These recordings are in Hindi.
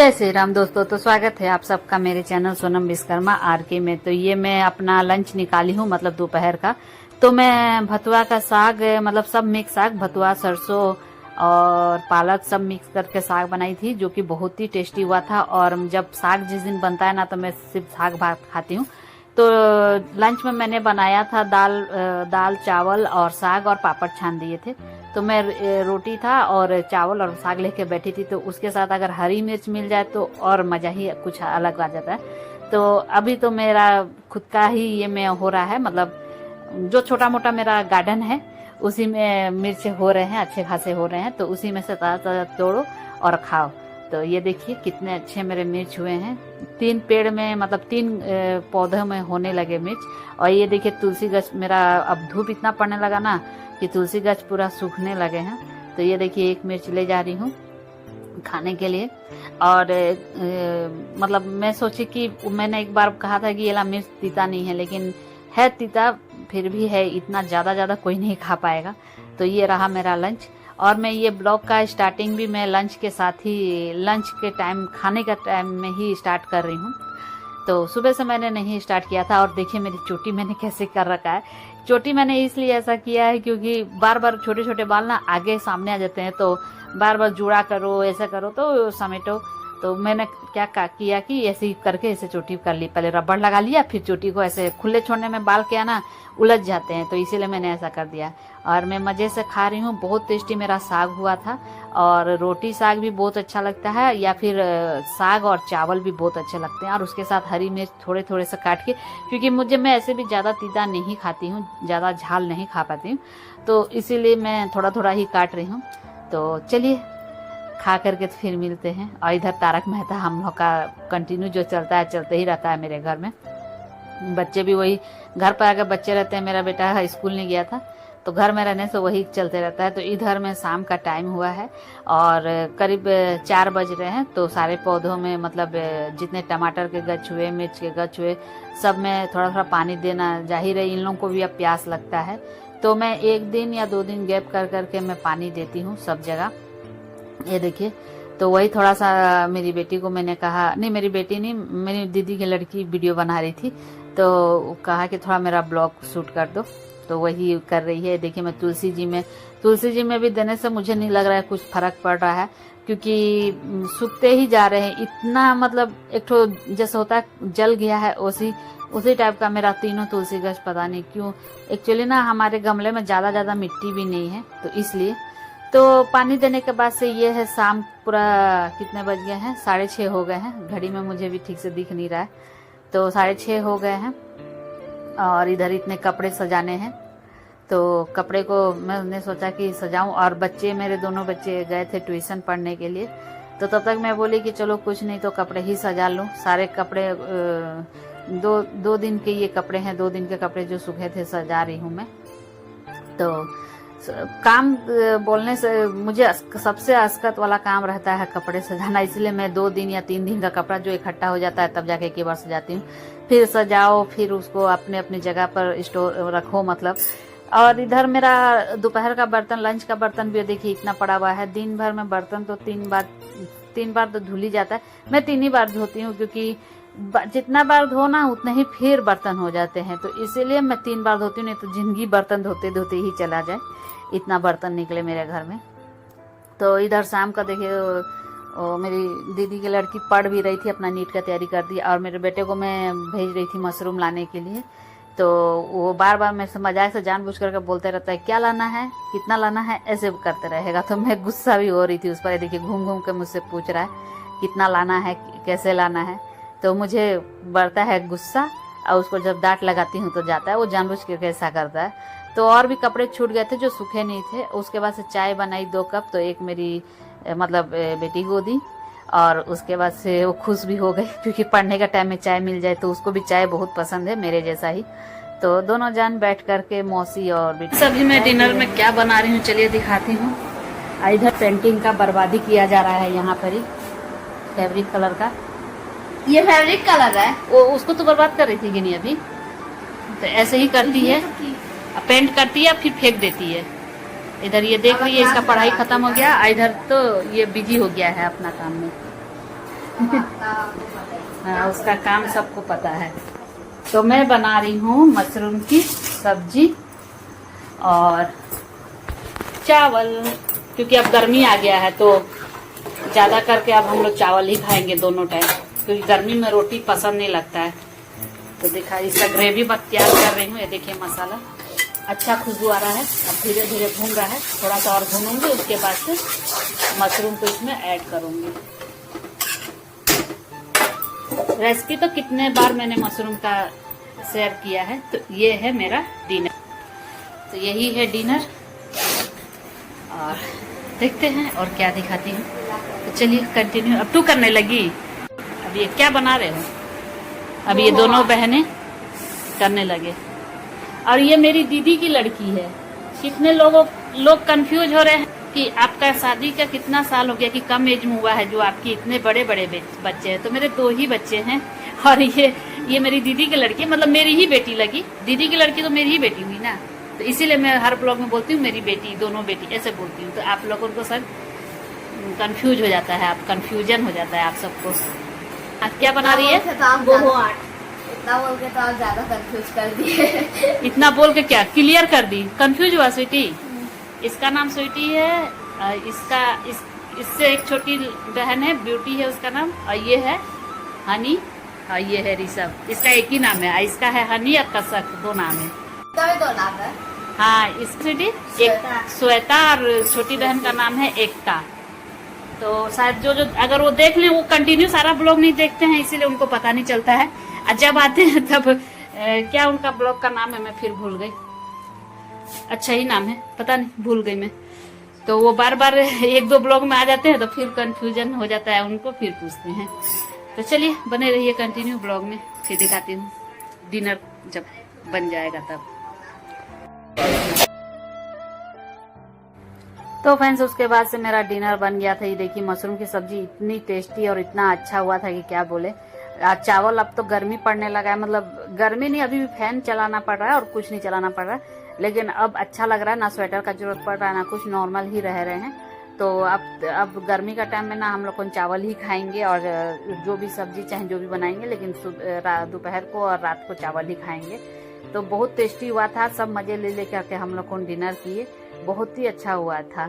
जय श्री राम दोस्तों। तो स्वागत है आप सबका मेरे चैनल सोनम विश्वकर्मा आरके में। तो ये मैं अपना लंच निकाली हूँ, मतलब दोपहर का। तो मैं भतुआ का साग, मतलब सब मिक्स साग, भतुआ, सरसों और पालक सब मिक्स करके साग बनाई थी, जो कि बहुत ही टेस्टी हुआ था। और जब साग जिस दिन बनता है ना, तो मैं सिर्फ साग भात खाती हूँ। तो लंच में मैंने बनाया था दाल चावल और साग और पापड़ छान दिए थे। तो मैं रोटी था और चावल और साग लेके बैठी थी। तो उसके साथ अगर हरी मिर्च मिल जाए तो और मज़ा ही कुछ अलग आ जाता है। तो अभी तो मेरा खुद का ही ये में हो रहा है, मतलब जो छोटा मोटा मेरा गार्डन है उसी में मिर्च हो रहे हैं, अच्छे खासे हो रहे हैं। तो उसी में से ताज़ा ताज़ा तोड़ो और खाओ। तो ये देखिए कितने अच्छे मेरे मिर्च हुए हैं। 3 पेड़ में, मतलब 3 पौधों में होने लगे मिर्च। और ये देखिए तुलसी गछ मेरा, अब धूप इतना पड़ने लगा ना कि तुलसी गछ पूरा सूखने लगे हैं। तो ये देखिए एक मिर्च ले जा रही हूँ खाने के लिए। और मतलब मैं सोची कि मैंने एक बार कहा था कि ये मिर्च तीता नहीं है, लेकिन है तीता, फिर भी है, इतना ज़्यादा कोई नहीं खा पाएगा। तो ये रहा मेरा लंच। और मैं ये ब्लॉग का स्टार्टिंग भी मैं लंच के साथ ही, लंच के टाइम, खाने का टाइम में ही स्टार्ट कर रही हूँ। तो सुबह से मैंने नहीं स्टार्ट किया था। और देखिए मेरी चोटी मैंने कैसे कर रखा है। चोटी मैंने इसलिए ऐसा किया है क्योंकि बार बार छोटे छोटे बाल ना आगे सामने आ जाते हैं, तो बार बार जुड़ा करो, ऐसा करो तो समेटो। तो मैंने क्या किया कि ऐसे ही करके ऐसे चोटी कर ली। पहले रबड़ लगा लिया, फिर चोटी को ऐसे खुले छोड़ने में बाल क्या ना उलझ जाते हैं, तो इसीलिए मैंने ऐसा कर दिया। और मैं मज़े से खा रही हूँ। बहुत टेस्टी मेरा साग हुआ था। और रोटी साग भी बहुत अच्छा लगता है, या फिर साग और चावल भी बहुत अच्छे लगते हैं। और उसके साथ हरी मिर्च थोड़े थोड़े से काट के, क्योंकि मैं ऐसे भी ज़्यादा तीता नहीं खाती हूँ, ज़्यादा झाल नहीं खा पाती हूँ, तो इसीलिए मैं थोड़ा थोड़ा ही काट रही हूँ। तो चलिए खा करके तो फिर मिलते हैं। और इधर तारक मेहता हम लोग का कंटिन्यू जो चलता है, चलते ही रहता है मेरे घर में। बच्चे भी वही, घर पर अगर बच्चे रहते हैं, मेरा बेटा स्कूल नहीं गया था, तो घर में रहने से वही चलते रहता है। तो इधर में शाम का टाइम हुआ है और करीब 4 बज रहे हैं। तो सारे पौधों में, मतलब जितने टमाटर के गच हुए, मिर्च के गच हुए, सब में थोड़ा थोड़ा पानी देना जाहिर है, इन लोगों को भी अब प्यास लगता है। तो मैं 1 दिन या 2 दिन गैप कर करके मैं पानी देती हूँ सब जगह। ये देखिए, तो वही थोड़ा सा मेरी बेटी को मैंने कहा, नहीं मेरी बेटी नहीं, मेरी दीदी की लड़की वीडियो बना रही थी, तो कहा कि थोड़ा मेरा ब्लॉग शूट कर दो, तो वही कर रही है। देखिए मैं तुलसी जी में भी देने से मुझे नहीं लग रहा है कुछ फर्क पड़ रहा है, क्योंकि सूखते ही जा रहे हैं इतना, मतलब एक तो जैसे होता है जल गया है, उसी टाइप का मेरा तीनों तुलसी गछ। पता नहीं क्यों, एक्चुअली ना हमारे गमले में ज़्यादा मिट्टी भी नहीं है, तो इसलिए। तो पानी देने के बाद से ये है, शाम पूरा कितने बज गए हैं, 6:30 हो गए हैं। घड़ी में मुझे भी ठीक से दिख नहीं रहा है, तो 6:30 हो गए हैं। और इधर इतने कपड़े सजाने हैं, तो कपड़े को मैंने सोचा कि सजाऊं। और बच्चे, मेरे दोनों बच्चे गए थे ट्यूशन पढ़ने के लिए, तो तब तक मैं बोली कि चलो कुछ नहीं तो कपड़े ही सजा लूं। सारे कपड़े 2 दिन के ये कपड़े हैं, 2 दिन के कपड़े जो सूखे थे सजा रही हूँ मैं। तो काम बोलने से मुझे सबसे असकत वाला काम रहता है कपड़े सजाना, इसलिए मैं 2 दिन या 3 दिन का कपड़ा जो इकट्ठा हो जाता है तब जाके एक बार सजाती हूँ। फिर सजाओ, फिर उसको अपने अपनी जगह पर स्टोर रखो, मतलब। और इधर मेरा दोपहर का बर्तन, लंच का बर्तन भी देखिए इतना पड़ा हुआ है। दिन भर में बर्तन तो 3 बार तो धुल ही जाता है। मैं 3 ही बार धोती हूँ, क्योंकि जितना बार धो ना उतना ही फिर बर्तन हो जाते हैं, तो इसीलिए मैं 3 बार धोती हूँ, नहीं तो जिंदगी बर्तन धोते धोते ही चला जाए, इतना बर्तन निकले मेरे घर में। तो इधर शाम का देखिए, मेरी दीदी की लड़की पढ़ भी रही थी, अपना नीट का तैयारी कर दी। और मेरे बेटे को मैं भेज रही थी मशरूम लाने के लिए, तो वो बार बार मेरे से मजाक से जानबूझ करके बोलते रहता है, क्या लाना है, कितना लाना है, ऐसे करते रहेगा। तो मैं गुस्सा भी हो रही थी उस पर। देखिए घूम घूम के मुझसे पूछ रहा है कितना लाना है, कैसे लाना है, तो मुझे बढ़ता है गुस्सा। और उसको जब डांट लगाती हूँ तो जाता है, वो जानबूझ के कैसा करता है। तो और भी कपड़े छूट गए थे जो सूखे नहीं थे। उसके बाद से चाय बनाई 2 कप, तो एक मेरी मतलब बेटी को दी। और उसके बाद से वो खुश भी हो गई, क्योंकि पढ़ने का टाइम में चाय मिल जाए, तो उसको भी चाय बहुत पसंद है, मेरे जैसा ही। तो दोनों जान बैठ करके, मौसी और बेटी। सभी मैं डिनर में क्या बना रही हूँ चलिए दिखाती हूँ। इधर पेंटिंग का बर्बादी किया जा रहा है, यहाँ पर ही फैब्रिक कलर का, ये फैब्रिक कलर है, वो उसको तो बर्बाद कर रही थी कि नहीं अभी। तो ऐसे ही करती है, पेंट करती है फिर फेंक देती है। इधर ये देख रही है, इसका पढ़ाई खत्म हो गया, इधर तो ये बिजी हो गया है अपना काम में। हाँ, उसका काम सबको पता है। तो मैं बना रही हूँ मशरूम की सब्जी और चावल, क्योंकि अब गर्मी आ गया है तो ज्यादा करके अब हम लोग चावल ही खाएंगे दोनों टाइम, क्योंकि गर्मी में रोटी पसंद नहीं लगता है। तो देखा, इसका ग्रेवी तैयार कर रही हूँ। ये देखिए मसाला अच्छा खुशबू आ रहा है, अब धीरे धीरे भून रहा है। थोड़ा सा और भूनूंगी, उसके बाद से मशरूम को इसमें ऐड करूंगी। रेसिपी तो कितने बार मैंने मशरूम का शेयर किया है। तो ये है मेरा डिनर, तो यही है डिनर। और देखते हैं और क्या दिखाती हूँ। तो चलिए कंटिन्यू। अब तू करने लगी। अब ये क्या बना रहे हो? अब ये दोनों बहनें करने लगे। और ये मेरी दीदी की लड़की है। कितने लोग कंफ्यूज हो रहे हैं कि आपका शादी का कितना साल हो गया, कि कम एज में हुआ है जो आपकी इतने बड़े बड़े बच्चे हैं। तो मेरे 2 ही बच्चे हैं। और ये मेरी दीदी की लड़की, मतलब मेरी ही बेटी लगी। दीदी की लड़की तो मेरी ही बेटी हुई ना, तो इसीलिए मैं हर ब्लॉग में बोलती हूँ मेरी बेटी, दोनों बेटी ऐसे बोलती हूँ। तो आप लोगों को सब कंफ्यूज हो जाता है, आप कंफ्यूजन हो जाता है आप सबको। आप क्या बना रही है? इतना बोल के तो आप ज्यादा कंफ्यूज कर दिए। इतना बोल के क्या क्लियर कर दी? कंफ्यूज हुआ स्वीटी? इसका नाम स्वीटी है। इससे एक छोटी बहन है, ब्यूटी है उसका नाम। और ये है हनी, और ये है ऋषभ। इसका एक ही नाम है। इसका है हनी और कसक, 2 नाम है। 2 नाम है। हाँ, इस स्वीटी एक श्वेता और छोटी बहन का नाम है एकता। तो शायद जो अगर वो देख लें, वो कंटिन्यू सारा ब्लॉग नहीं देखते हैं, इसीलिए उनको पता नहीं चलता है। और जब आते हैं तब क्या उनका ब्लॉग का नाम है, मैं फिर भूल गई। अच्छा ही नाम है, पता नहीं, भूल गई मैं। तो वो बार बार 1-2 ब्लॉग में आ जाते हैं, तो फिर कंफ्यूजन हो जाता है उनको, फिर पूछते हैं। तो चलिए बने रहिए कंटिन्यू ब्लॉग में, फिर दिखाती हूँ डिनर जब बन जाएगा तब। तो फ्रेंड्स, उसके बाद से मेरा डिनर बन गया था। ये देखिए मशरूम की सब्जी इतनी टेस्टी और इतना अच्छा हुआ था कि क्या बोले। आज चावल, अब तो गर्मी पड़ने लगा है, मतलब गर्मी नहीं, अभी भी फैन चलाना पड़ रहा है और कुछ नहीं चलाना पड़ रहा है, लेकिन अब अच्छा लग रहा है। ना स्वेटर का जरूरत पड़ रहा है, ना कुछ, नॉर्मल ही रह रहे हैं। तो अब गर्मी का टाइम में ना हम लोग चावल ही खाएंगे, और जो भी सब्जी चाहे जो भी बनाएंगे, लेकिन दोपहर को और रात को चावल ही खाएंगे। तो बहुत टेस्टी हुआ था, सब मजे ले लेकर के हम लोग डिनर किए, बहुत ही अच्छा हुआ था।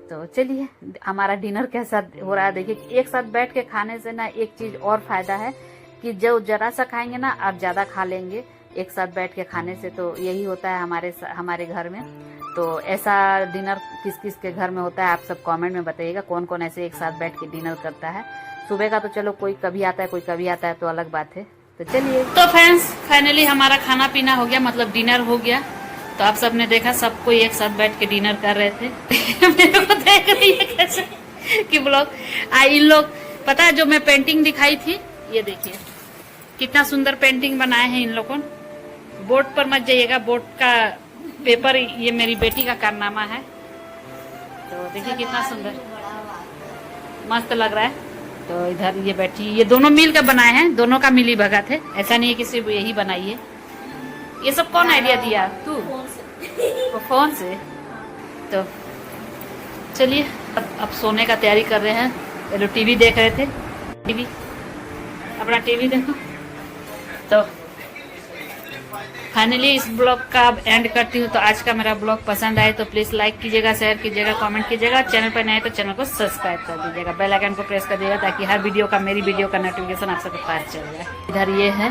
तो चलिए हमारा डिनर कैसा हो रहा है देखिए। एक साथ बैठ के खाने से ना एक चीज और फायदा है कि जो जरा सा खाएंगे ना, आप ज्यादा खा लेंगे एक साथ बैठ के खाने से। तो यही होता है हमारे घर में। तो ऐसा डिनर किस किस के घर में होता है, आप सब कमेंट में बताइएगा, कौन कौन ऐसे एक साथ बैठ के डिनर करता है। सुबह का तो चलो कोई कभी आता है, कोई कभी आता है, तो अलग बात है। तो चलिए, तो फ्रेंड्स फाइनली हमारा खाना पीना हो गया, मतलब डिनर हो गया। तो आप सबने देखा, सबको एक साथ बैठ के डिनर कर रहे थे। मेरे को देख रही है कैसे कि ब्लॉग इन लोग, पता है जो मैं पेंटिंग दिखाई थी, ये देखिए कितना सुंदर पेंटिंग बनाए हैं इन लोगों। बोर्ड पर मत जाइएगा, बोर्ड का पेपर, ये मेरी बेटी का कारनामा है। तो देखिए कितना सुंदर मस्त लग रहा है। तो इधर ये बैठी, ये दोनों मिल कर बनाए हैं, दोनों का मिली भगत है, ऐसा नहीं है कि सिर्फ यही बनाई है। ये सब कौन आइडिया दिया? तू? फोन से। तो चलिए अब सोने का तैयारी कर रहे हैं। पहले टीवी देख रहे थे, टीवी, अपना टीवी देखो। तो फाइनली इस ब्लॉग का अब एंड करती हूँ। तो आज का मेरा ब्लॉग पसंद आए तो प्लीज लाइक कीजिएगा, शेयर कीजिएगा, कमेंट कीजिएगा। चैनल पर नए तो चैनल को सब्सक्राइब कर दीजिएगा, बेल आइकन को प्रेस कर दीजिएगा, ताकि हर वीडियो का, मेरी वीडियो का नोटिफिकेशन आप सबको पास चल जाए। इधर ये है,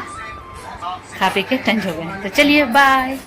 खा पी के टंच हो गए। तो चलिए बाय।